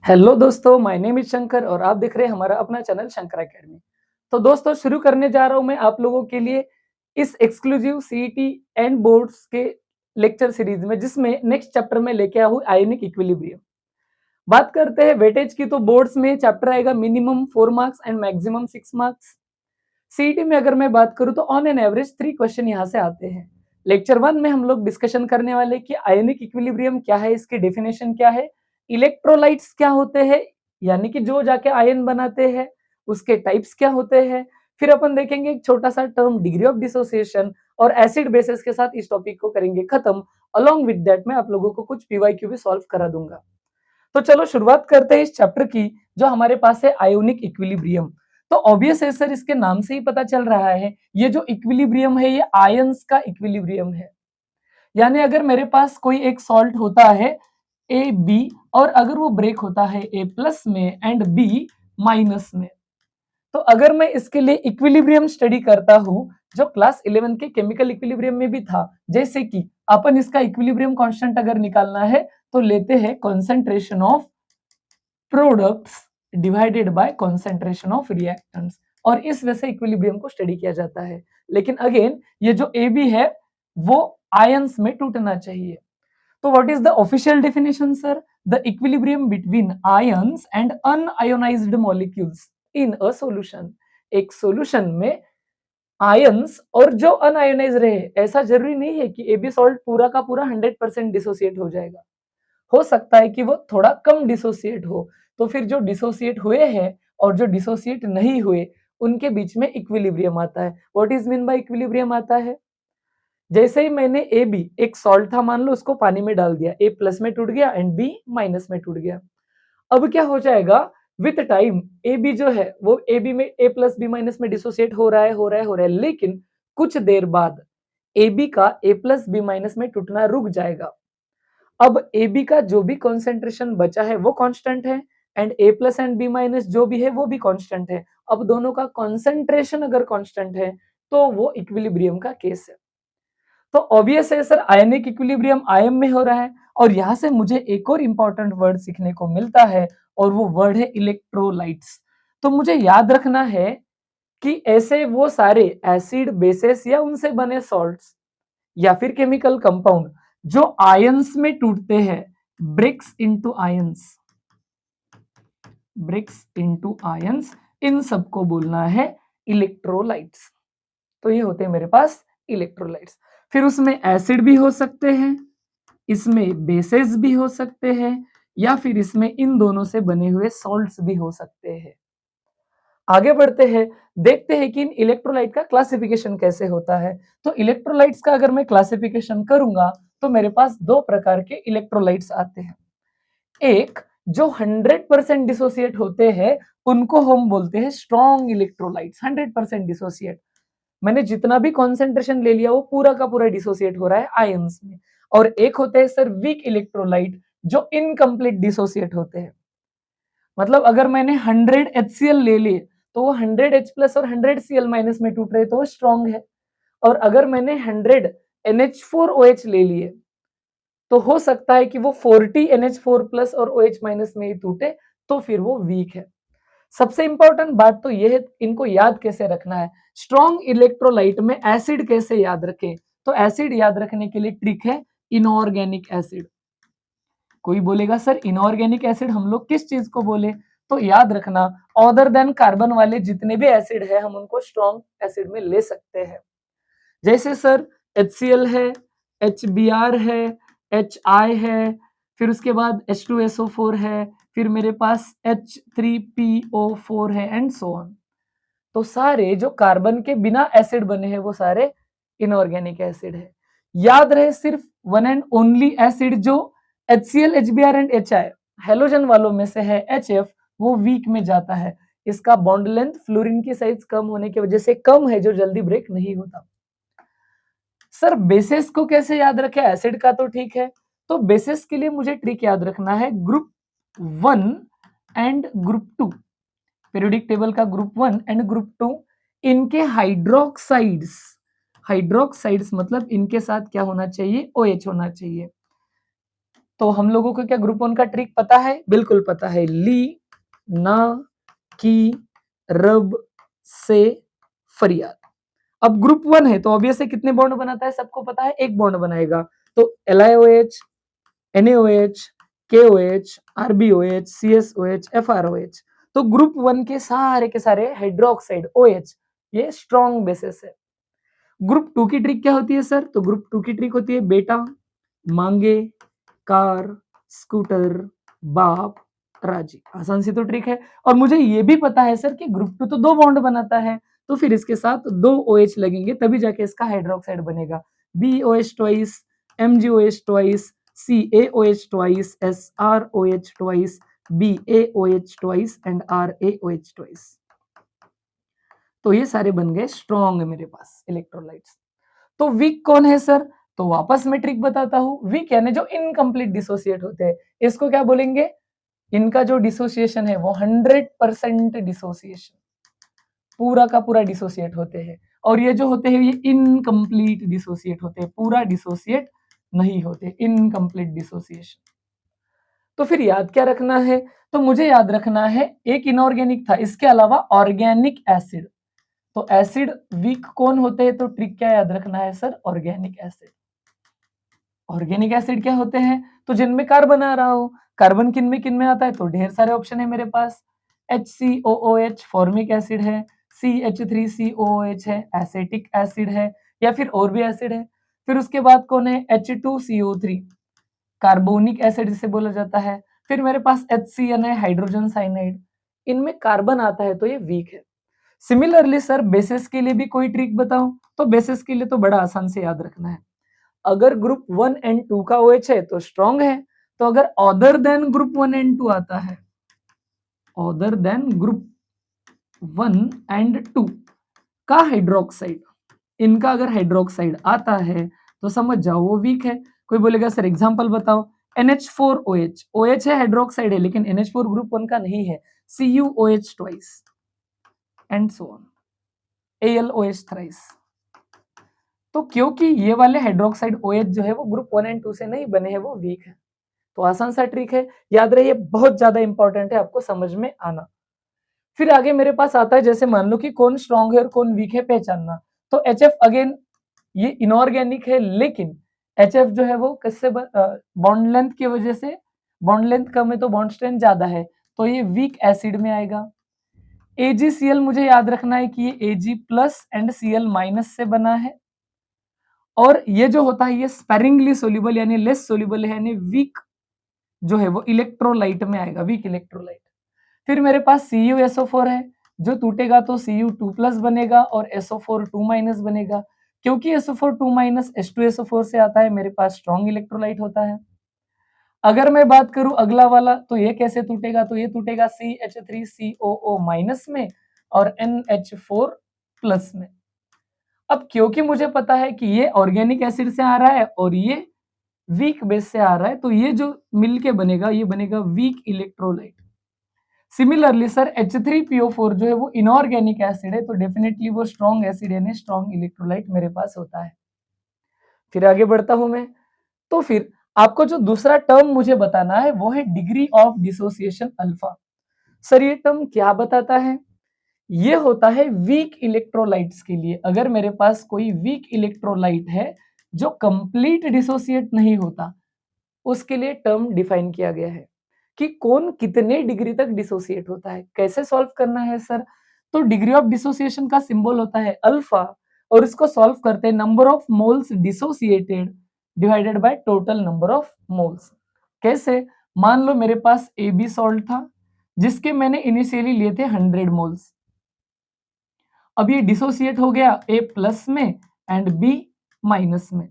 Hello दोस्तों, my name is Shankar और आप देख रहे हैं हमारा अपना चैनल शंकर अकेडमी। तो दोस्तों शुरू करने जा रहा हूँ मैं आप लोगों के लिए इस एक्सक्लूसिव सीईटी एंड बोर्ड्स के लेक्चर सीरीज में, जिसमें नेक्स्ट चैप्टर में लेके आया हूँ आयोनिक इक्विलिब्रियम। बात करते हैं वेटेज की, तो बोर्ड्स में चैप्टर आएगा minimum 4 marks and maximum 6 marks. CET में अगर मैं बात करूँ तो ऑन एन एवरेज 3 क्वेश्चन यहाँ से आते हैं। लेक्चर 1 में हम लोग डिस्कशन करने वाले कि आयोनिक इक्विलिब्रियम क्या है, इसकी डेफिनेशन क्या है, इलेक्ट्रोलाइट्स क्या होते हैं, यानी कि जो जाके आयन बनाते हैं, उसके टाइप्स क्या होते हैं। फिर अपन देखेंगे एक छोटा सा टर्म डिग्री ऑफ डिसोसिएशन, और एसिड बेसिस के साथ इस टॉपिक को करेंगे खत्म। अलोंग विद दैट मैं आप लोगों को कुछ पीवाईक्यू भी सॉल्व करा दूंगा। तो चलो शुरुआत करते हैं इस चैप्टर की, जो हमारे पास है आयोनिक इक्विलिब्रियम। तो ऑब्वियस है सर, इसके नाम से ही पता चल रहा है ये जो इक्विलिब्रियम है ये आयंस का इक्विलिब्रियम है। यानी अगर मेरे पास कोई एक सॉल्ट होता है ए बी, और अगर वो ब्रेक होता है ए प्लस में एंड बी माइनस में, तो अगर मैं इसके लिए इक्विलिब्रियम स्टडी करता हूं, जो क्लास 11 के केमिकल इक्विलिब्रियम में भी था, जैसे कि अपन इसका इक्विलिब्रियम कांस्टेंट अगर निकालना है तो लेते हैं concentration of products divided by concentration of reactants, और इस वजह से इक्विलिब्रियम को स्टडी किया जाता है। लेकिन अगेन ये जो ए बी है वो आयंस में टूटना चाहिए। तो what is the official definition sir? The equilibrium between ions and unionised molecules in a solution. एक सॉल्यूशन में आयंस और जो अनआयोनाइज रहे, ऐसा जरूरी नहीं है कि ए बी सॉल्ट पूरा का पूरा 100% डिसोसिएट हो जाएगा। हो सकता है कि वो थोड़ा कम डिसोसिएट हो। तो फिर जो डिसोसिएट हुए हैं और जो डिसोसिएट नहीं हुए, उनके बीच में इक्विलिब्रियम आता है। What is mean by equilibrium आता है? जैसे ही मैंने ए बी, एक सॉल्ट था मान लो, उसको पानी में डाल दिया, ए प्लस में टूट गया एंड बी माइनस में टूट गया। अब क्या हो जाएगा, विथ टाइम ए बी जो है वो ए बी में ए प्लस बी माइनस में डिसोसिएट हो रहा है, लेकिन कुछ देर बाद ए बी का ए प्लस बी माइनस में टूटना रुक जाएगा। अब ए बी का जो भी कॉन्सेंट्रेशन बचा है वो कांस्टेंट है, and A plus and B minus जो भी है वो भी कांस्टेंट है। अब दोनों का कॉन्सेंट्रेशन अगर कांस्टेंट है तो वो इक्विलिब्रियम का केस है। तो ऑब्वियस है सर, आयनिक इक्विलिब्रियम आयन में हो रहा है। और यहां से मुझे एक और इंपॉर्टेंट वर्ड सीखने को मिलता है, और वो वर्ड है इलेक्ट्रोलाइट्स। तो मुझे याद रखना है कि ऐसे वो सारे एसिड बेसिस या उनसे बने सॉल्ट्स या फिर केमिकल कंपाउंड जो आयंस में टूटते हैं, breaks into ions, breaks into ions, इन सबको बोलना है इलेक्ट्रोलाइट्स। तो ये होते हैं मेरे पास इलेक्ट्रोलाइट्स। फिर उसमें एसिड भी हो सकते हैं, इसमें बेसेस भी हो सकते हैं, या फिर इसमें इन दोनों से बने हुए सॉल्ट्स भी हो सकते हैं। आगे बढ़ते हैं, देखते हैं कि इन इलेक्ट्रोलाइट का क्लासिफिकेशन कैसे होता है। तो इलेक्ट्रोलाइट्स का अगर मैं क्लासिफिकेशन करूंगा तो मेरे पास दो प्रकार के इलेक्ट्रोलाइट्स आते हैं। एक जो 100% डिसोसिएट होते हैं, उनको हम बोलते हैं स्ट्रॉन्ग इलेक्ट्रोलाइट्स, 100% डिसोसिएट। मैंने जितना भी कॉन्सेंट्रेशन ले लिया वो पूरा का पूरा डिसोसिएट हो रहा है आयंस में। और एक होते हैं सर वीक इलेक्ट्रोलाइट, जो इनकम्प्लीट डिसोसिएट होते हैं। मतलब अगर मैंने 100 HCl ले लिए तो वो 100 H प्लस और 100 Cl माइनस में टूट रहे, तो वो स्ट्रॉन्ग है। और अगर मैंने 100 NH4OH ले लिए तो हो सकता है कि वो 40 NH4 प्लस और OH माइनस में ही टूटे, तो फिर वो वीक है। सबसे इंपॉर्टेंट बात तो ये है, इनको याद कैसे रखना है। स्ट्रॉन्ग इलेक्ट्रोलाइट में एसिड कैसे याद रखें? तो एसिड याद रखने के लिए ट्रिक है इनऑर्गेनिक एसिड। कोई बोलेगा सर इनऑर्गेनिक एसिड हम लोग किस चीज को बोले? तो याद रखना, अदर देन कार्बन वाले जितने भी एसिड है हम उनको स्ट्रॉन्ग एसिड में ले सकते हैं। जैसे सर HCl है, HBr है, HI है, फिर उसके बाद H2SO4 है, फिर मेरे पास H3PO4 है एंड सो ऑन। तो सारे जो कार्बन के बिना एसिड बने हैं वो सारे इनऑर्गेनिक एसिड है। याद रहे सिर्फ वन एंड ओनली एसिड जो HCl, HBr and HI halogen वालों में से है, HF, वो वीक में जाता है। इसका बॉन्ड लेंथ फ्लोरीन की साइज कम होने की वजह से कम है, जो जल्दी ब्रेक नहीं होता। सर बेसिस को कैसे याद रखें? एसिड का तो ठीक है, तो बेसिस के लिए मुझे ट्रिक याद रखना है, group 1 and group 2, periodic table का ग्रुप 1 एंड ग्रुप 2, इनके हाइड्रोक्साइड्स, हाइड्रोक्साइड्स मतलब इनके साथ क्या होना चाहिए? OH होना चाहिए। तो हम लोगों को क्या ग्रुप 1 का ट्रिक पता है? बिल्कुल पता है। ली, ना, की, रब, से, फरियाद। अब ग्रुप 1 है तो ऑब्वियसली कितने बॉन्ड बनाता है सबको पता है, एक बॉन्ड बनाएगा। तो LiOH, NaOH, KOH, RbOH, CSOH, FrOH। तो ग्रुप 1 के सारे हाइड्रोक्साइड OH ये स्ट्रॉन्ग बेसिस है। ग्रुप 2 की ट्रिक क्या होती है सर? तो ग्रुप 2 की ट्रिक होती है बेटा, मांगे, कार, स्कूटर, बाप, राजी। आसान सी तो ट्रिक है। और मुझे ये भी पता है सर कि ग्रुप 2 तो 2 बॉन्ड बनाता है, तो फिर इसके साथ 2 OH लगेंगे तभी जाके इसका हाइड्रोक्साइड बनेगा। BOH twice, MgOH twice, CaOH twice, SrOH twice, BaOH twice and RaOH twice. तो ये सारे बन गए स्ट्रॉन्ग मेरे पास इलेक्ट्रोलाइट्स। तो वीक कौन है सर? तो वापस मैं ट्रिक बताता हूं। वीक यानी जो इनकम्प्लीट डिसोसिएट होते हैं, इसको क्या बोलेंगे? इनका जो डिसोसिएशन है वो 100% डिसोसिएशन, पूरा का पूरा डिसोसिएट होते हैं। और ये जो होते हैं ये इनकम्प्लीट डिसोसिएट होते हैं, पूरा डिसोसिएट नहीं होते, इनकम्प्लीट डिसोसिएशन। तो फिर याद क्या रखना है? तो मुझे याद रखना है एक इनऑर्गेनिक था, इसके अलावा ऑर्गेनिक एसिड। तो एसिड वीक कौन होते हैं? तो ट्रिक क्या याद रखना है sir? Organic acid. Organic acid क्या होते हैं? तो जिनमें कार्बन आ रहा हो। कार्बन किन में आता है? तो ढेर सारे ऑप्शन है मेरे पास। HCOOH फॉर्मिक एसिड है, CH3COOH है, एसिटिक एसिड है, या फिर और भी एसिड है। फिर उसके बाद कौन है? H2CO3 कार्बोनिक एसिड जिसे बोला जाता है। फिर मेरे पास HCN है, हाइड्रोजन साइनाइड। इनमें कार्बन आता है तो ये वीक है। सिमिलरली सर बेसिस के लिए भी कोई ट्रिक बताऊं? तो बेसिस के लिए तो बड़ा आसान से याद रखना है। अगर ग्रुप 1 एंड 2 का OH है तो स्ट्रॉन्ग है। तो अगर अदर देन ग्रुप 1 एंड 2 आता है, अदर देन ग्रुप 1 एंड 2 का हाइड्रोक्साइड, इनका अगर हाइड्रोक्साइड आता है तो समझ जाओ वो वीक है। कोई बोलेगा सर एग्जांपल बताओ। NH4OH, OH है, हाइड्रोक्साइड है, लेकिन NH4 ग्रुप 1 का नहीं है। CuOH twice and so on, AlOH thrice. तो क्योंकि ये वाले हाइड्रोक्साइड OH जो है वो ग्रुप 1 एंड 2 से नहीं बने हैं, वो वीक है। तो आसान सा ट्रिक है, याद रहे, ये बहुत ज्यादा इंपॉर्टेंट है आपको समझ में आना। फिर आगे मेरे पास आता है, जैसे मान लो कि कौन स्ट्रॉन्ग है और कौन वीक है पहचानना। तो HF अगेन ये इनऑर्गेनिक है, लेकिन HF जो है वो किससे बॉन्ड लेंथ की वजह से, बॉन्ड लेंथ कम है तो बॉन्ड स्ट्रेंथ ज्यादा है, तो ये वीक एसिड में आएगा। AgCl मुझे याद रखना है कि ये Ag plus and Cl minus से बना है। और ये जो होता है ये स्पेरिंगली सोल्यूबल यानी लेस सोल्यूबल है, यानी वीक जो है वो इलेक्ट्रोलाइट में आएगा, वीक इलेक्ट्रोलाइट। फिर मेरे पास CuSO4 है, जो टूटेगा तो Cu2 प्लस बनेगा और SO4 2 माइनस बनेगा। क्योंकि SO4 2 माइनस H2SO4 से आता है, मेरे पास स्ट्रॉन्ग इलेक्ट्रोलाइट होता है। अगर मैं बात करूं अगला वाला, तो ये कैसे टूटेगा? तो ये टूटेगा CH3COO माइनस में और NH4 प्लस में। अब क्योंकि मुझे पता है कि ये ऑर्गेनिक एसिड से आ रहा है और ये वीक बेस से आ रहा है, तो ये जो मिलके बनेगा ये बनेगा weak electrolyte. Similarly sir H3PO4 जो है वो इनऑर्गेनिक एसिड है, तो डेफिनेटली वो स्ट्रॉन्ग एसिड यानी स्ट्रॉन्ग इलेक्ट्रोलाइट मेरे पास होता है। फिर आगे बढ़ता हूं मैं। तो फिर आपको जो दूसरा टर्म मुझे बताना है वो है degree of dissociation alpha. Sir ये टर्म क्या बताता है? ये होता है वीक इलेक्ट्रोलाइट्स के लिए। अगर मेरे पास कोई वीक इलेक्ट्रोलाइट है जो कंप्लीट डिसोसिएट नहीं होता, उसके लिए टर्म डिफाइन किया गया है कि कौन कितने डिग्री तक डिसोसिएट होता है। कैसे सॉल्व करना है सर? तो डिग्री ऑफ डिसोसिएशन का सिंबल होता है अल्फा, और इसको सॉल्व करते हैं number of moles dissociated divided by total number of moles. कैसे? मान लो मेरे पास AB सॉल्ट था जिसके मैंने इनिशियली लिए थे 100 मोल्स। अब ये डिसोसिएट हो गया A प्लस में एंड B माइनस में।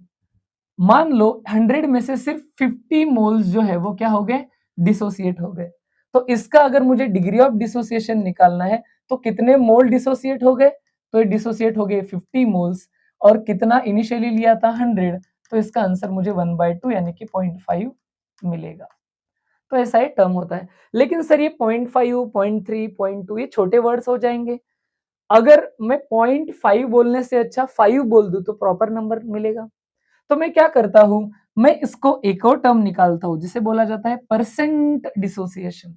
मान लो 100 में से सिर्फ 50 मोल्स जो है वो क्या हो गए? डिसोसिएट हो गए। तो इसका अगर मुझे डिग्री ऑफ डिसोसिएशन निकालना है तो कितने मोल डिसोसिएट हो गए? तो ये डिसोसिएट हो गए 50 मोल्स, और कितना इनिशियली लिया था 100, तो इसका आंसर मुझे 1/2 यानी कि 0.5 मिलेगा। तो ऐसा ही टर्म होता है। लेकिन सर ये 0.5, 0.3, 0.2 ये छोटे वर्ड्स हो जाएंगे। अगर मैं 0.5 बोलने से अच्छा 5 बोल दूं तो प्रॉपर नंबर मिलेगा। तो मैं क्या करता हूं, मैं इसको एक और टर्म निकालता हूं जिसे बोला जाता है परसेंट डिसोसिएशन।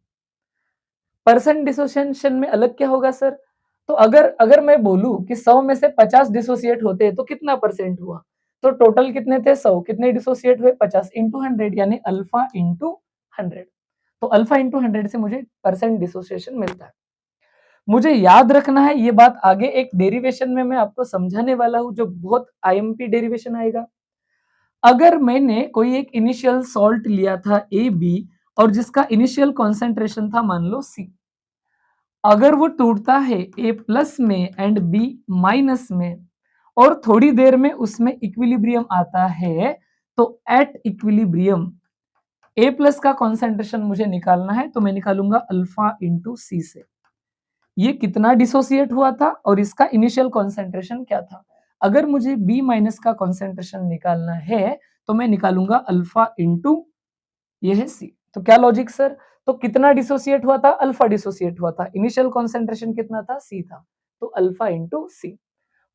परसेंट डिसोसिएशन में अलग क्या होगा सर? तो अगर अगर मैं बोलूं कि 100 में से 50 डिसोसिएट होते हैं तो कितना परसेंट हुआ? तो टोटल कितने थे? 100, कितने डिसोसिएट हुए? 50 इंटू 100, यानी अल्फा इंटू 100। तो अल्फा इंटू 100 से मुझे परसेंट डिसोसिएशन मिलता है। मुझे याद रखना है ये बात, आगे एक डेरिवेशन में मैं आपको समझाने वाला हूं जो बहुत आईएमपी डेरिवेशन आएगा। अगर मैंने कोई एक इनिशियल सॉल्ट लिया था ए बी और जिसका इनिशियल कॉन्सेंट्रेशन था मान लो सी, अगर वो टूटता है ए प्लस में एंड बी माइनस में और थोड़ी देर में उसमें इक्विलिब्रियम आता है, तो एट इक्विलिब्रियम ए प्लस का कॉन्सेंट्रेशन मुझे निकालना है, तो मैं निकालूंगा अल्फा इंटू सी से ये कितना डिसोसिएट हुआ था और इसका इनिशियल कॉन्सेंट्रेशन क्या था। अगर मुझे बी माइनस का कॉन्सेंट्रेशन निकालना है तो मैं निकालूंगा अल्फा इंटू ये है सी। तो क्या लॉजिक सर? तो कितना डिसोसिएट हुआ था? अल्फा डिसोसिएट हुआ था। इनिशियल कॉन्सेंट्रेशन कितना था? सी था। तो अल्फा इंटू सी,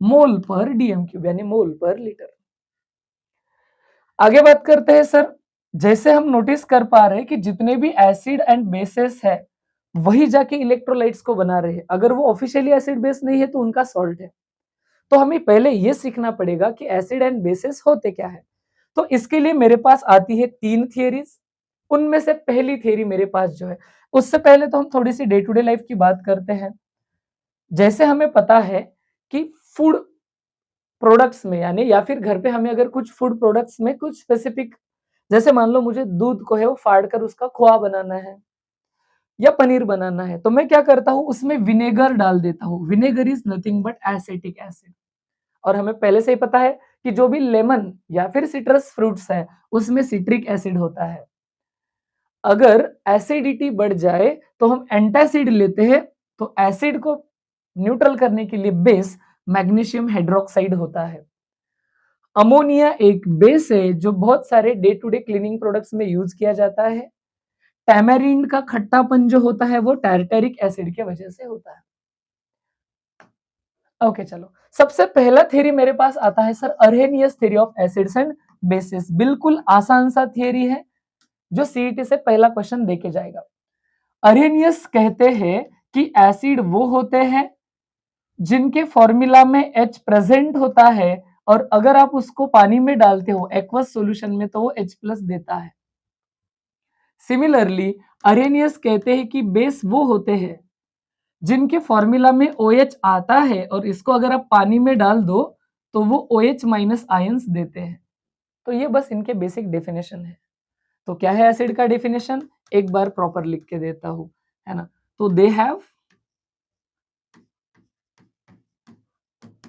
मोल पर डीएम क्यूब यानी मोल पर लीटर। आगे बात करते हैं सर, जैसे हम नोटिस कर पा रहे हैं कि जितने भी एसिड एंड बेसेस है वही जाके इलेक्ट्रोलाइट्स को बना रहे हैं। अगर वो ऑफिशियली एसिड बेस नहीं है तो उनका सॉल्ट है। तो हमें पहले ये सीखना पड़ेगा कि एसिड एंड बेसेस होते क्या है। तो इसके लिए मेरे पास आती है 3 थियरीज। उनमें से पहली थियरी मेरे पास जो है, उससे पहले तो हम थोड़ी सी डे टू डे लाइफ की बात करते हैं। जैसे हमें पता है कि फूड प्रोडक्ट्स में यानी या फिर घर पे हमें अगर कुछ फूड प्रोडक्ट्स में कुछ स्पेसिफिक, जैसे मान लो मुझे दूध को है वो फाड़ कर उसका खोआ बनाना है या पनीर बनाना है, तो मैं क्या करता हूँ उसमें विनेगर डाल देता हूँ। Vinegar is nothing but acetic acid. और हमें पहले से ही पता है कि जो भी लेमन या फिर सिट्रस फ्रूट्स है उसमें सिट्रिक एसिड होता है। अगर एसिडिटी बढ़ जाए तो हम एंटासिड लेते हैं, तो एसिड को न्यूट्रल करने के लिए बेस मैग्नीशियम हाइड्रोक्साइड होता है। अमोनिया एक बेस है जो बहुत सारे day to day cleaning products में यूज किया जाता है। टैमरिंड का खट्टापन जो होता है वो टार्टरिक एसिड के वजह से होता है। ओके चलो, सबसे पहला थ्योरी मेरे पास आता है sir Arrhenius theory of acids and bases. बिल्कुल आसान सा थ्योरी है जो सीईटी से पहला क्वेश्चन देके जाएगा। अर्हेनियस कहते हैं कि एसिड वो होते हैं जिनके फॉर्मूला में H प्रेजेंट होता है और अगर आप उसको पानी में डालते हो एक्वस सॉल्यूशन में तो वो H प्लस देता है। सिमिलरली अर्हेनियस कहते हैं कि बेस वो होते हैं जिनके फॉर्मूला में OH आता है और इसको अगर आप पानी में डाल दो तो वो OH माइनस आयंस देते हैं। तो ये बस इनके बेसिक डेफिनेशन है। तो क्या है एसिड का डेफिनेशन, एक बार प्रॉपर लिख के देता हूं, है ना। तो they have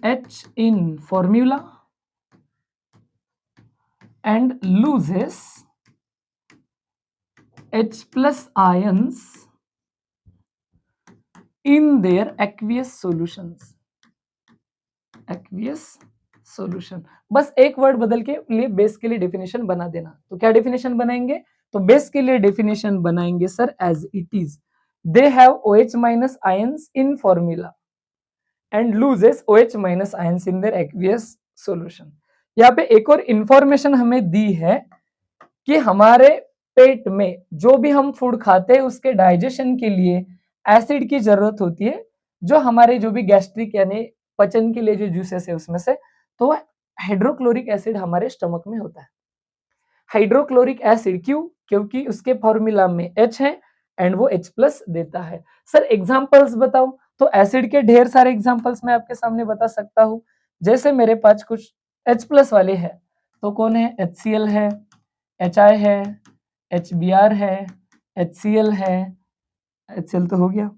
H in formula and loses H plus ions in their aqueous solutions। aqueous solution, बस एक वर्ड बदल के लिए बेस के लिए डेफिनेशन बना देना। तो क्या डेफिनेशन बनाएंगे? तो बेस के लिए डेफिनेशन बनाएंगे sir as it is, they have OH minus ions in formula and loses OH minus ions in their aqueous solution. यहाँ पे एक और इंफॉर्मेशन हमें दी है कि हमारे पेट में जो भी हम फूड खाते हैं उसके डाइजेशन के लिए एसिड की जरूरत होती है, जो हमारे जो भी गैस्ट्रिक यानी पचन के लिए जो जूसेस है उसमें से, तो हाइड्रोक्लोरिक एसिड हमारे स्टमक में होता है। हाइड्रोक्लोरिक एसिड क्यों? क्योंकि उसके फॉर्मूला में H है एंड वो H प्लस देता है। सर एग्जांपल्स बताओ, तो एसिड के ढेर सारे एग्जांपल्स मैं आपके सामने बता सकता हूँ। जैसे मेरे पास कुछ H प्लस वाले हैं, तो कौन है? HCl है, HI है, HBr है, HCl है, HCl तो हो गया,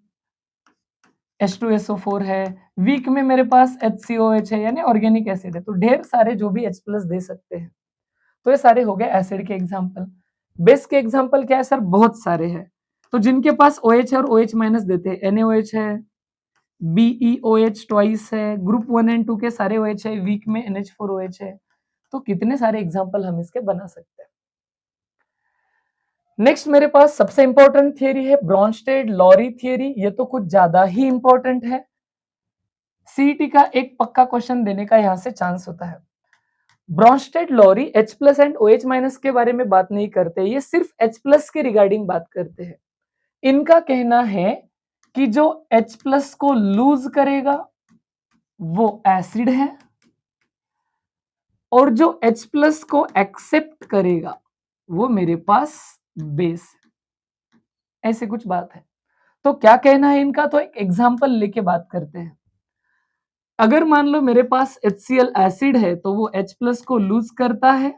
H2SO4 है, वीक में मेरे पास HCOH है यानी ऑर्गेनिक एसिड है। तो ढेर सारे जो भी H प्लस दे सकते हैं। तो ये सारे हो गए एसिड के एग्जाम्पल। बेस के एग्जाम्पल क्या है सर? बहुत सारे हैं। तो जिनके पास OH है और OH माइनस देते हैं, NaOH है, BeOH ट्वाइस है, ग्रुप 1 एंड 2 के सारे OH है, वीक में NH4OH है। तो कितने सारे एग्जाम्पल हम इसके बना सकते हैं। नेक्स्ट मेरे पास सबसे इंपॉर्टेंट थियरी है ब्रॉन्स्टेड लॉरी थियरी। ये तो कुछ ज्यादा ही इंपॉर्टेंट है, सीईटी का एक पक्का क्वेश्चन देने का यहां से चांस होता है। Bronsted Lowry H plus and OH minus के बारे में बात नहीं करते, ये सिर्फ H प्लस के रिगार्डिंग बात करते हैं। इनका कहना है कि जो H प्लस को लूज करेगा वो एसिड है और जो H प्लस को एक्सेप्ट करेगा वो मेरे पास बेस है। ऐसे कुछ बात है। तो क्या कहना है इनका, तो एक एग्जांपल लेके बात करते हैं। अगर मान लो मेरे पास HCl एसिड है तो वो H प्लस को लूज करता है,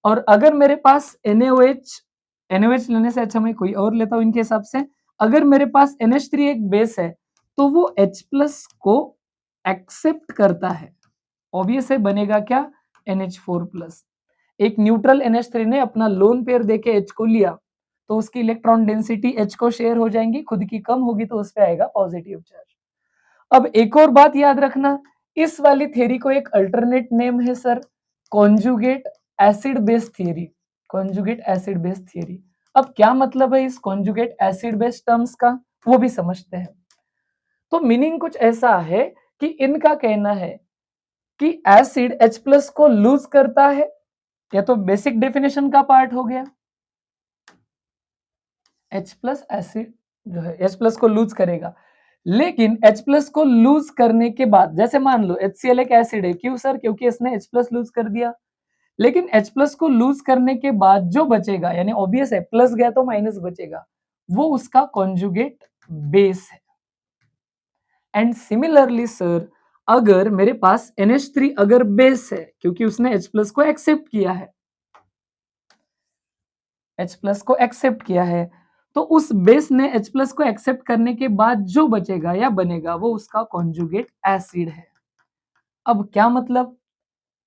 और अगर मेरे पास NaOH लेने से अच्छा मैं कोई और लेता हूं इनके हिसाब से, अगर मेरे पास NH3 एक बेस है तो वो H प्लस को एक्सेप्ट करता है, ऑब्वियस है बनेगा क्या, NH4 प्लस। एक न्यूट्रल NH3 ने अपना लोन पेयर देके H को लिया तो उसकी इलेक्ट्रॉन डेंसिटी H को शेयर हो जाएंगी, खुद की कम होगी तो उस पे आएगा पॉजिटिव चार्ज। अब एक और बात याद रखना, इस वाली थ्योरी को एक अल्टरनेट नेम है sir conjugate acid base theory. Conjugate acid base theory. अब क्या मतलब है इस कॉन्जुगेट एसिड बेस टर्म्स का, वो भी समझते हैं। तो मीनिंग कुछ ऐसा है कि इनका कहना है कि एसिड H प्लस को लूज करता है, या तो बेसिक डेफिनेशन का पार्ट हो गया, H प्लस एसिड जो है H प्लस को लूज करेगा, लेकिन H प्लस को लूज करने के बाद, जैसे मान लो HCl एक एसिड है, क्यों सर, क्योंकि इसने H प्लस लूज कर दिया, लेकिन H प्लस को लूज करने के बाद जो बचेगा, यानी ऑब्वियस है प्लस गया तो माइनस बचेगा, वो उसका कॉन्जुगेट बेस है। एंड सिमिलरली सर, अगर मेरे पास NH3 अगर बेस है, क्योंकि उसने H प्लस को एक्सेप्ट किया है, H प्लस को एक्सेप्ट किया है, तो उस बेस ने H प्लस को एक्सेप्ट करने के बाद जो बचेगा या बनेगा वो उसका कॉन्जुगेट एसिड है। अब क्या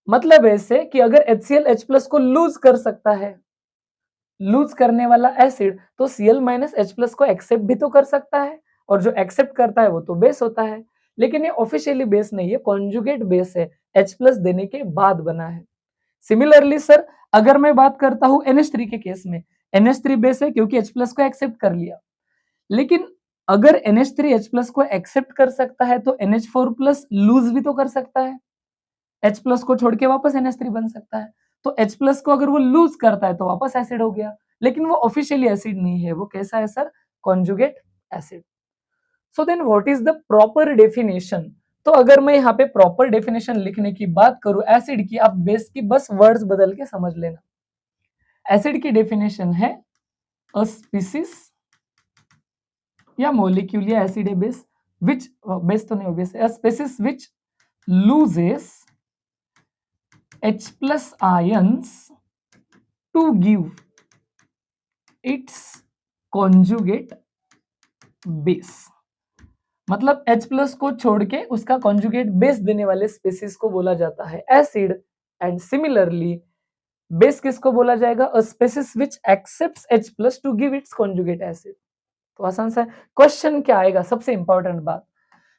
मतलब ऐसे कि अगर HCl H प्लस को लूज कर सकता है, लूज करने वाला एसिड, तो Cl माइनस H प्लस को एक्सेप्ट भी तो कर सकता है, और जो एक्सेप्ट करता है वो तो बेस होता है। लेकिन ये ऑफिशियली बेस नहीं है, कॉन्जुगेट बेस है, H प्लस देने के बाद बना है। सिमिलरली सर, अगर मैं बात करता हूं NH3 के केस में, NH3 बेस है क्योंकि H प्लस को एक्सेप्ट कर लिया, लेकिन अगर NH3 H प्लस को एक्सेप्ट कर सकता है तो NH4 प्लस लूज भी तो कर सकता है, H प्लस को छोड़ के वापस NH3 बन सकता है। तो H प्लस को अगर वो लूज करता है तो वापस एसिड हो गया, लेकिन वो ऑफिशियली एसिड नहीं है, वो कैसा है sir, conjugate acid. So then what is the proper definition, तो अगर मैं यहाँ पे प्रॉपर डेफिनेशन लिखने की बात करूं एसिड की, आप बेस की बस वर्ड्स बदल के समझ लेना। एसिड की डेफिनेशन है अ स्पीसीज या मोलिक्यूल या एसिड है बेस विच, बेस तो नहीं base, a species which loses H plus ions to give its conjugate base। मतलब H प्लस को छोड़ के उसका कॉन्जुगेट बेस देने वाले स्पीसीज को बोला जाता है एसिड। एंड सिमिलरली बेस किसको बोला जाएगा, a species which accepts H plus two give its conjugate acid. तो आसान सा क्वेश्चन क्या आएगा, सबसे इंपॉर्टेंट बात,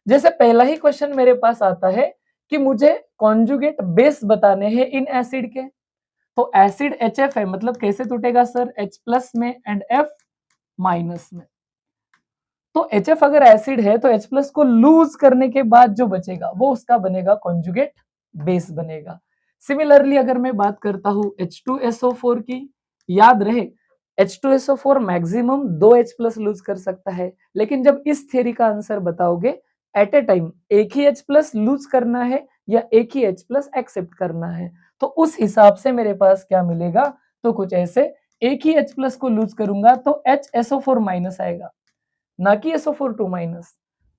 जैसे पहला ही क्वेश्चन मेरे पास आता है कि मुझे कॉन्जुगेट बेस बताने हैं इन एसिड के, तो एसिड HF है, मतलब कैसे टूटेगा सर, H प्लस में एंड F माइनस में। तो HF अगर एसिड है तो H प्लस को लूज करने के बाद जो बचेगा वो उसका बनेगा कॉन्जुगेट बेस बनेगा। सिमिलरली अगर मैं बात करता हूं H2SO4 की, याद रहे H2SO4 maximum 2 H plus lose कर सकता है, लेकिन जब इस थ्योरी का आंसर बताओगे एट ए टाइम एक ही H प्लस लूज करना है या एक ही H प्लस एक्सेप्ट करना है, तो उस हिसाब से मेरे पास क्या मिलेगा, तो कुछ ऐसे, एक ही H प्लस को लूज करूंगा तो HSO4 माइनस आएगा, ना कि SO4 2 माइनस,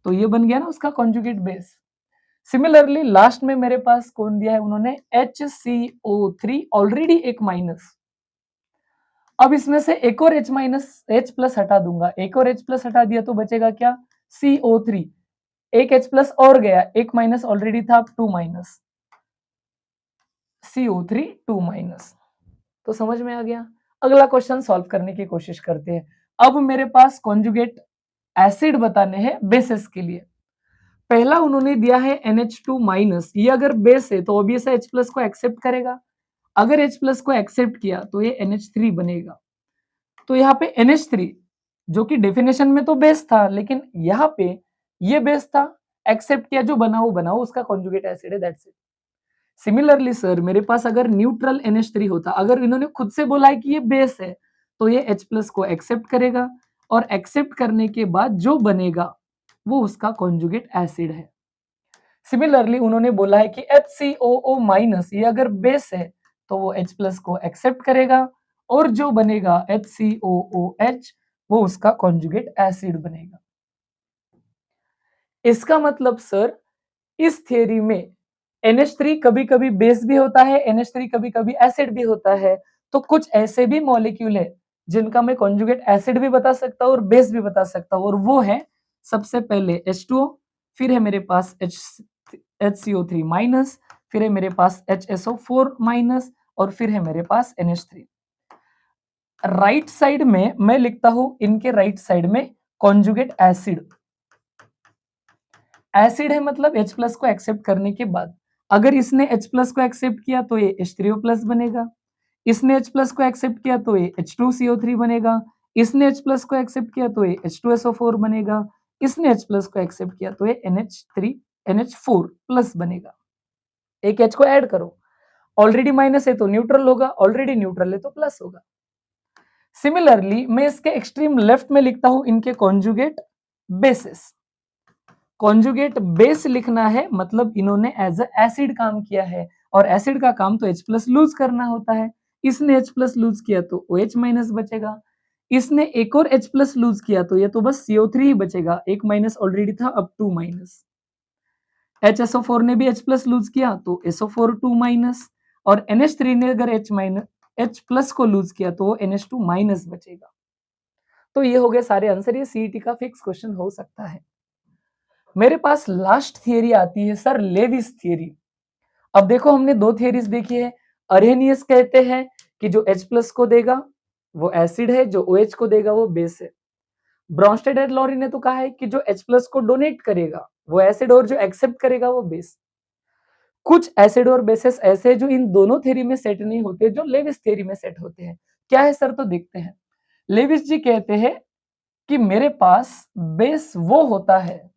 तो ये बन गया ना उसका कॉन्जुगेट बेस। सिमिलरली लास्ट में मेरे पास कौन दिया है उन्होंने, HCO3 ऑलरेडी एक माइनस, अब इसमें से एक और H माइनस H प्लस हटा दूंगा, एक और H प्लस हटा दिया तो बचेगा क्या, CO3, एक H प्लस और गया, एक माइनस ऑलरेडी था, 2 माइनस, CO3 2 माइनस। तो समझ में आ गया। अगला क्वेश्चन सॉल्व करने की कोशिश करते हैं। अब मेरे पास कॉन्जुगेट एसिड बताने हैं बेसिस के लिए। पहला उन्होंने दिया है NH2 माइनस, ये अगर बेस है तो ऑब्वियस है H प्लस को एक्सेप्ट करेगा, अगर H प्लस को एक्सेप्ट किया तो ये NH3 बनेगा। तो यहाँ पे NH3 जो कि डेफिनेशन में तो बेस था, लेकिन यहाँ पे ये बेस था, एक्सेप्ट किया, जो बना वो उसका कॉन्जुगेट एसिड है, दैट्स इट। सिमिलरली सर मेरे पास अगर न्यूट्रल NH3 होता, अगर इन्होंने खुद से बोला है कि ये बेस है, तो ये H+ को एक्सेप्ट करेगा और एक्सेप्ट करने के बाद जो बनेगा वो उसका कॉन्जुगेट एसिड है। सिमिलरली उन्होंने बोला है कि HCOO- ये अगर बेस है तो वो H+ को एक्सेप्ट करेगा और जो बनेगा HCOOH वो उसका कॉन्जुगेट एसिड बनेगा। इसका मतलब सर इस थ्योरी में NH3 कभी-कभी बेस भी होता है, NH3 कभी-कभी एसिड भी होता है। तो कुछ ऐसे भी मॉलिक्यूल है जिनका मैं कॉन्जुगेट एसिड भी बता सकता हूँ और बेस भी बता सकता हूँ, और वो है सबसे पहले H2O, फिर है मेरे पास HCO3-, फिर है मेरे पास HSO4-, और फिर है मेरे पास NH3। राइट साइड में मैं लिखता हूं इनके राइट साइड में कॉन्जुगेट एसिड। एसिड है मतलब H+ को एक्सेप्ट करने के बाद, अगर इसने H+ को एक्सेप्ट किया तो ये H3O+ बनेगा, इसने H+ को एक्सेप्ट किया तो ये H2CO3 बनेगा, इसने H+ को एक्सेप्ट किया तो ये H2SO4 बनेगा, इसने H+ को एक्सेप्ट किया तो ये NH4+ बनेगा। एक H को ऐड करो, ऑलरेडी माइनस है तो न्यूट्रल होगा, ऑलरेडी न्यूट्रल है तो प्लस होगा। सिमिलरली मैं इसके एक्सट्रीम लेफ्ट में लिखता हूं इनके कॉन्जुगेट बेसिस। कॉन्जुगेट बेस लिखना है मतलब इन्होंने एज अ एसिड काम किया है, और एसिड का काम तो H+ लूज करना होता है। इसने H+ लूज किया तो OH- बचेगा, इसने एक और H+ लूज किया तो ये तो बस CO3 ही बचेगा, एक माइनस ऑलरेडी था अब 2-। HSO4 ने भी H+ लूज किया तो SO4 2-, और NH3 ने अगर H+ को लूज किया तो NH2- बचेगा। तो ये हो गए सारे आंसर, ये CET का फिक्स क्वेश्चन हो सकता है। मेरे पास लास्ट थियरी आती है सर लेविस थियरी। अब देखो हमने दो थियरीज देखी है। अरेनियस कहते हैं कि जो H+ को देगा वो एसिड है, जो OH को देगा वो बेस है। ब्रॉन्स्टेड एंड लॉरी ने तो कहा है कि जो H+ को डोनेट करेगा वो एसिड और जो एक्सेप्ट करेगा वो बेस। कुछ एसिड और बेसेस ऐसे जो इन दोनों थ्योरी में सेट नहीं होते, जो लेविस थ्योरी में सेट होते हैं। क्या है सर, तो देखते हैं। लेविस जी कहते हैं कि मेरे पास बेस वो होता है,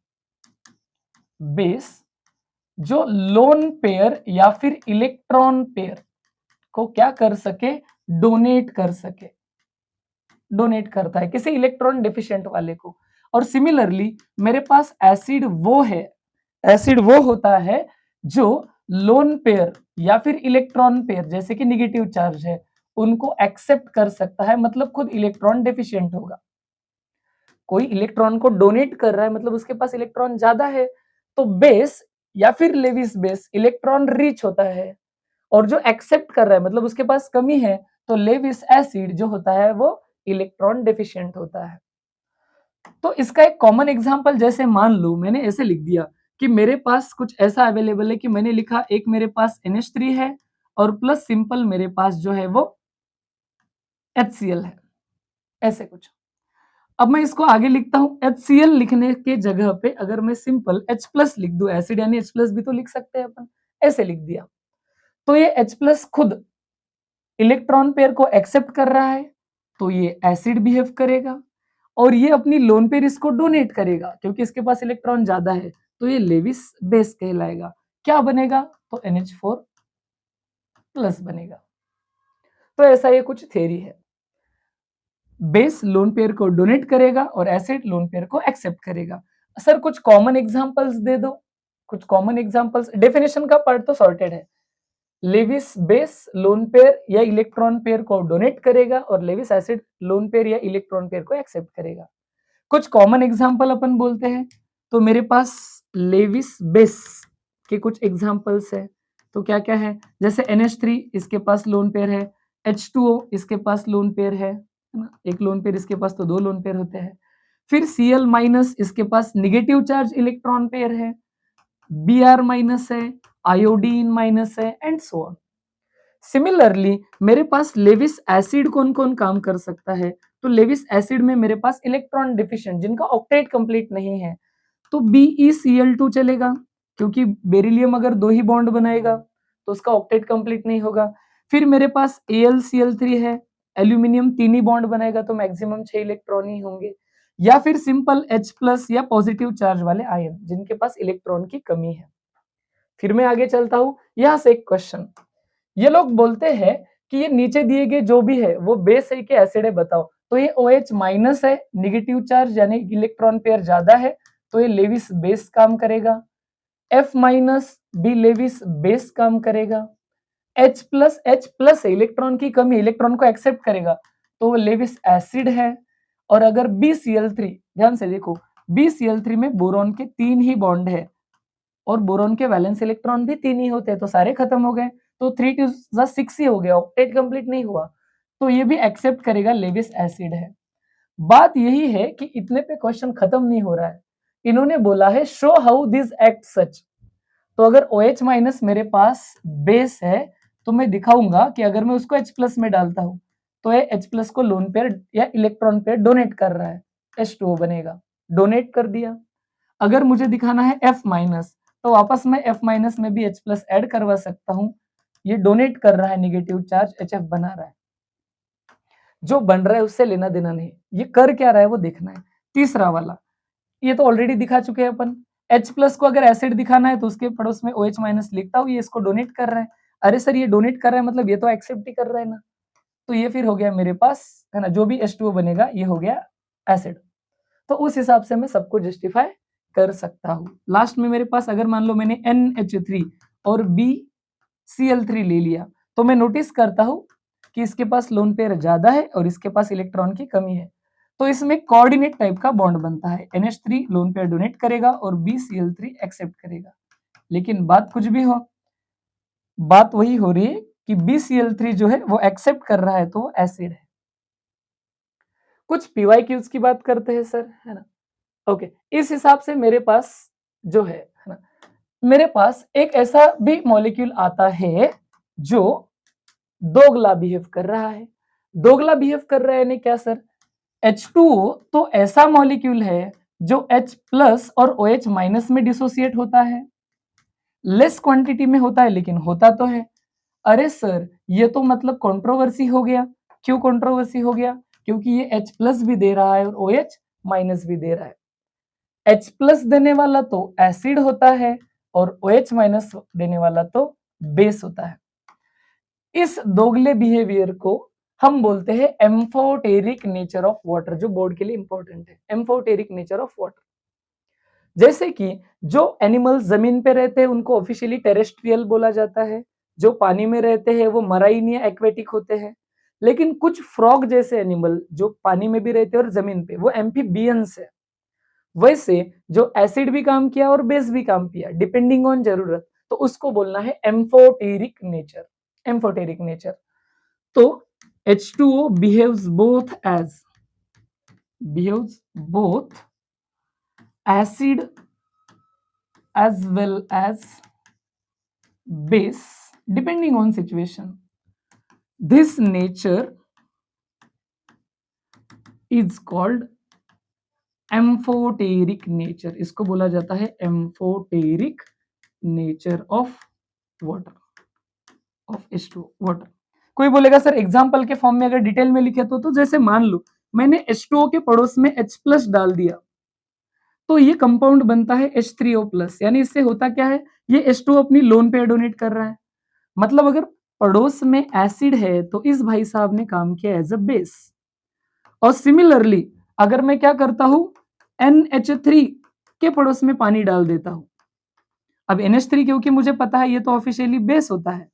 बेस जो लोन पेयर या फिर इलेक्ट्रॉन पेयर को क्या कर सके, डोनेट कर सके, डोनेट करता है किसी इलेक्ट्रॉन डेफिशिएंट वाले को। और सिमिलरली मेरे पास एसिड वो है, एसिड वो होता है जो लोन पेयर या फिर इलेक्ट्रॉन पेयर जैसे कि निगेटिव चार्ज है उनको एक्सेप्ट कर सकता है, मतलब खुद इलेक्ट्रॉन डेफिशिएंट होगा। कोई इलेक्ट्रॉन को डोनेट कर रहा है मतलब उसके पास इलेक्ट्रॉन ज्यादा है, तो बेस या फिर लेविस बेस इलेक्ट्रॉन रिच होता है, और जो एक्सेप्ट कर रहा है मतलब उसके पास कमी है, तो लेविस एसिड जो होता है वो इलेक्ट्रॉन डेफिशिएंट होता है। तो इसका एक कॉमन एग्जांपल जैसे मान लो मैंने ऐसे लिख दिया कि मेरे पास कुछ ऐसा अवेलेबल है कि मैंने लिखा एक मेरे पास NH3 है और प्लस सिंपल मेरे पास जो है वो HCl है, ऐसे कुछ। अब मैं इसको आगे लिखता हूं, HCl लिखने के जगह पे अगर मैं सिंपल H+ लिख दूं, एसिड यानी H+ भी तो लिख सकते हैं अपन, ऐसे लिख दिया, तो ये H+ खुद इलेक्ट्रॉन पेयर को एक्सेप्ट कर रहा है तो ये एसिड बिहेव करेगा, और ये अपनी लोन पेयर इसको डोनेट करेगा क्योंकि इसके पास इलेक्ट्रॉन ज्यादा है, तो ये लेविस बेस कहलाएगा। क्या बनेगा, तो NH4+ बनेगा। तो ऐसा ये कुछ थ्योरी है, बेस लोन पेयर को डोनेट करेगा और एसिड लोन पेयर को एक्सेप्ट करेगा। सर कुछ कॉमन एग्जांपल्स दे दो, कुछ कॉमन एग्जांपल्स। डेफिनेशन का पार्ट तो सॉर्टेड है, लेविस बेस लोन पेयर या इलेक्ट्रॉन पेयर को डोनेट करेगा और लेविस एसिड लोन पेयर या इलेक्ट्रॉन पेयर को एक्सेप्ट करेगा। कुछ कॉमन एग्जांपल अपन बोलते हैं, तो मेरे पास लेविस बेस के कुछ एग्जांपल्स है, तो क्या क्या है, जैसे NH3 इसके पास लोन पेयर है, H2O इसके पास लोन पेयर है ना, एक लोन पेयर इसके पास तो दो लोन पेयर होते हैं, फिर Cl- इसके पास निगेटिव चार्ज इलेक्ट्रॉन पेयर है, Br- है, आयोडीन माइनस है, एंड सो ऑन। सिमिलरली मेरे पास लेविस एसिड कौन कौन काम कर सकता है, तो लेविस एसिड में मेरे पास इलेक्ट्रॉन डिफिशिएंट जिनका ऑक्टेट कंप्लीट नहीं है, तो BeCl2 चलेगा, क्योंकि बेरिलियम अगर दो ही बॉन्ड बनाएगा तो उसका ऑक्टेट कंप्लीट नहीं होगा। फिर मेरे पास AlCl3 है, एल्यूमिनियम तीन ही बॉन्ड बनाएगा तो मैक्सिमम 6 इलेक्ट्रॉन ही होंगे, या फिर सिंपल H+ या पॉजिटिव चार्ज वाले आयन जिनके पास इलेक्ट्रॉन की कमी है। फिर मैं आगे चलता हूँ, यहाँ से एक क्वेश्चन। ये लोग बोलते हैं कि ये नीचे दिए गए जो भी है वो बेस है कि एसिड है बताओ। तो ये OH माइनस है, नेगेटिव चार्ज यानी इलेक्ट्रॉन पेयर ज्यादा है, तो ये लेविस बेस काम करेगा। F माइनस भी लेविस बेस काम करेगा। H प्लस है, इलेक्ट्रॉन की कमी, इलेक्ट्रॉन को एक्सेप्ट करेगा, तो वो लेविस एसिड है। और अगर BCl3, ध्यान से देखो, BCl3 में बोरॉन के 3 ही बॉन्ड है और बोरॉन के वैलेंस इलेक्ट्रॉन भी 3 ही होते हैं, तो सारे खत्म हो गए, तो 3 2 6 ही हो गया, ऑक्टेट कंप्लीट नहीं हुआ, तो ये भी एक्सेप्ट करेगा, लेविस एसिड है। बात यही है कि इतने पे क्वेश्चन खत्म नहीं हो रहा है, इन्होंने बोला है शो हाउ दिस एक्ट सच। तो अगर OH माइनस मेरे पास बेस है तो मैं दिखाऊंगा कि अगर मैं उसको H प्लस में डालता हूं तो ये H प्लस को लोन पेयर या इलेक्ट्रॉन पेयर डोनेट कर रहा है, H2O बनेगा, डोनेट कर दिया। अगर मुझे दिखाना है F माइनस तो वापस मैं F माइनस में भी H प्लस ऐड करवा सकता हूं, ये डोनेट कर रहा है, नेगेटिव चार्ज HF बना रहा है, जो बन रहा है उससे लेना देना नहीं, ये कर क्या रहा है वो देखना है। तीसरा वाला ये तो ऑलरेडी दिखा चुके हैं अपन, H प्लस को अगर एसिड दिखाना है तो उसके पड़ोस में OH माइनस लिखता हूँ, ये इसको डोनेट कर रहा है। अरे सर ये डोनेट कर रहा है मतलब ये तो एक्सेप्ट ही कर रहा है ना, तो ये फिर हो गया मेरे पास, है ना, जो भी H2O बनेगा ये हो गया एसिड। तो उस हिसाब से मैं सबको जस्टिफाई कर सकता हूँ। लास्ट में मेरे पास अगर मान लो मैंने NH3 और BCl3 ले लिया तो मैं नोटिस करता हूँ कि इसके पास लोन पेयर ज्यादा है और इसके पास इलेक्ट्रॉन की कमी है, तो इसमें कोऑर्डिनेट टाइप का बॉन्ड बनता है, NH3 लोन पेयर डोनेट करेगा और BCl3 एक्सेप्ट करेगा। लेकिन बात कुछ भी हो, बात वही हो रही है कि BCl3 जो है वो एक्सेप्ट कर रहा है तो वो एसिड है। कुछ PYQs की बात करते हैं सर, है ना। ओके, इस हिसाब से मेरे पास जो है ना, मेरे पास एक ऐसा भी मॉलिक्यूल आता है जो दोगला बिहेव कर रहा है। दोगला बिहेव कर रहा है यानी क्या सर, H2O तो ऐसा मॉलिक्यूल है जो H प्लस और OH माइनस में डिसोसिएट होता है, लेस क्वांटिटी में होता है लेकिन होता तो है। अरे सर ये तो मतलब कंट्रोवर्सी हो गया। क्यों कंट्रोवर्सी हो गया? क्योंकि ये H प्लस भी दे रहा है और OH माइनस भी दे रहा है। H प्लस देने वाला तो एसिड होता है और OH माइनस देने वाला तो बेस होता है। इस दोगले बिहेवियर को हम बोलते हैं एम्फोटेरिक नेचर ऑफ वाटर, जो बोर्ड के लिए इंपॉर्टेंट है, एम्फोटेरिक नेचर ऑफ वाटर। जैसे कि जो एनिमल्स जमीन पे रहते हैं उनको ऑफिशियली टेरेस्ट्रियल बोला जाता है, जो पानी में रहते हैं वो मराइन या एक्वेटिक होते हैं, लेकिन कुछ फ्रॉग जैसे एनिमल जो पानी में भी रहते हैं और जमीन पे, वो एम्फीबियंस है। वैसे जो एसिड भी काम किया और बेस भी काम किया डिपेंडिंग ऑन जरूरत, तो उसको बोलना है एम्फोटेरिक नेचर, एम्फोटेरिक नेचर। तो H2O behaves both acid as well as base depending on situation. This nature is called amphoteric nature, इसको बोला जाता है amphoteric nature of water, of H2O water. कोई बोलेगा सर एग्जाम्पल के फॉर्म में अगर डिटेल में लिखे तो जैसे मान लो मैंने H2O के पड़ोस में H प्लस डाल दिया तो ये कंपाउंड बनता है H3O प्लस, यानी इससे होता क्या है, ये H2O अपनी लोन पेयर डोनेट कर रहा है, मतलब अगर पड़ोस में एसिड है तो इस भाई साहब ने काम किया एज अ बेस। और सिमिलरली अगर मैं क्या करता हूं, NH3 के पड़ोस में पानी डाल देता हूं, अब NH3 क्योंकि मुझे पता है ये तो ऑफिशियली बेस होता है,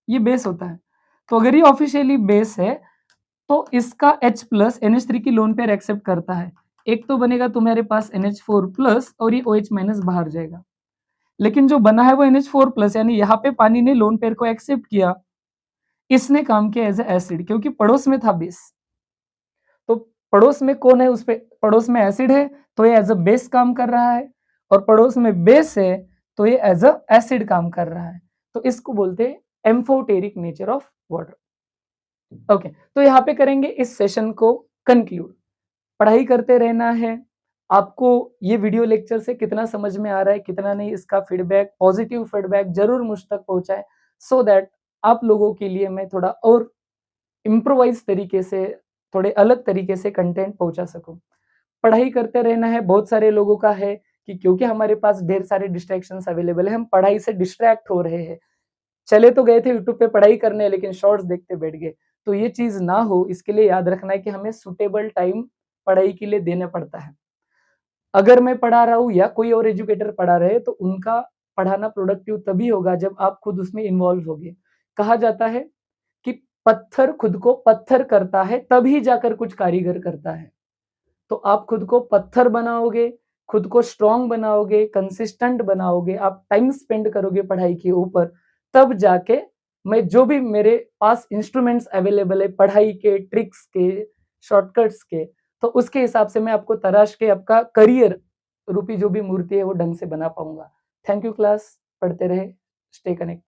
ये बेस होता है, तो अगर ये ऑफिशियली बेस है तो इसका H प्लस NH3 की लोन पेयर एक्सेप्ट करता है, एक तो बनेगा तुम्हारे पास NH4 प्लस और ये OH माइनस बाहर जाएगा, लेकिन जो बना है वो NH4 प्लस, यानी यहाँ पे पानी ने लोन पेयर को एक्सेप्ट किया, इसने काम किया एज एसिड क्योंकि पड़ोस में था बेस। तो पड़ोस में कौन है, उस पे पड़ोस में एसिड है तो ये एज अ बेस काम कर रहा है, और पड़ोस में बेस है तो ये एज अ एसिड काम कर रहा है, तो इसको बोलते हैं amphoteric nature of water. Okay, तो यहाँ पे करेंगे इस सेशन को कंक्लूड। पढ़ाई करते रहना है, आपको ये वीडियो लेक्चर से कितना समझ में आ रहा है कितना नहीं, इसका फीडबैक, पॉजिटिव फीडबैक जरूर मुझ तक पहुंचाए, सो दैट आप लोगों के लिए मैं थोड़ा और इम्प्रोवाइज तरीके से, थोड़े अलग तरीके से कंटेंट पहुंचा सकूं। पढ़ाई करते रहना है, बहुत सारे लोगों का है कि क्योंकि हमारे पास ढेर सारे डिस्ट्रैक्शंस अवेलेबल है, हम पढ़ाई से डिस्ट्रैक्ट हो रहे हैं। चले तो गए थे यूट्यूब पे पढ़ाई करने लेकिन शॉर्ट्स देखते बैठ गए। तो ये चीज़ ना हो इसके लिए याद रखना है कि हमें सूटेबल टाइम पढ़ाई के लिए देना पड़ता है। अगर मैं पढ़ा रहा हूँ या कोई और एजुकेटर पढ़ा रहे हैं तो उनका पढ़ाना प्रोडक्टिव तभी होगा जब आप खुद उसमें इन्वॉल्व होगे। कहा जाता है कि पत्थर खुद को पत्थर करता है तभी जाकर कुछ कारीगर करता है। तो आप खुद को पत्थर बनाओगे, खुद को स्ट्रॉन्ग बनाओगे, कंसिस्टेंट बनाओगे, आप टाइम स्पेंड करोगे पढ़ाई के ऊपर, तब जाके मैं जो भी मेरे पास इंस्ट्रूमेंट्स अवेलेबल है पढ़ाई के, ट्रिक्स के, शॉर्टकट्स के, तो उसके हिसाब से मैं आपको तराश के आपका करियर रूपी जो भी मूर्ति है वो ढंग से बना पाऊँगा। थैंक यू क्लास, पढ़ते रहे, स्टे कनेक्ट।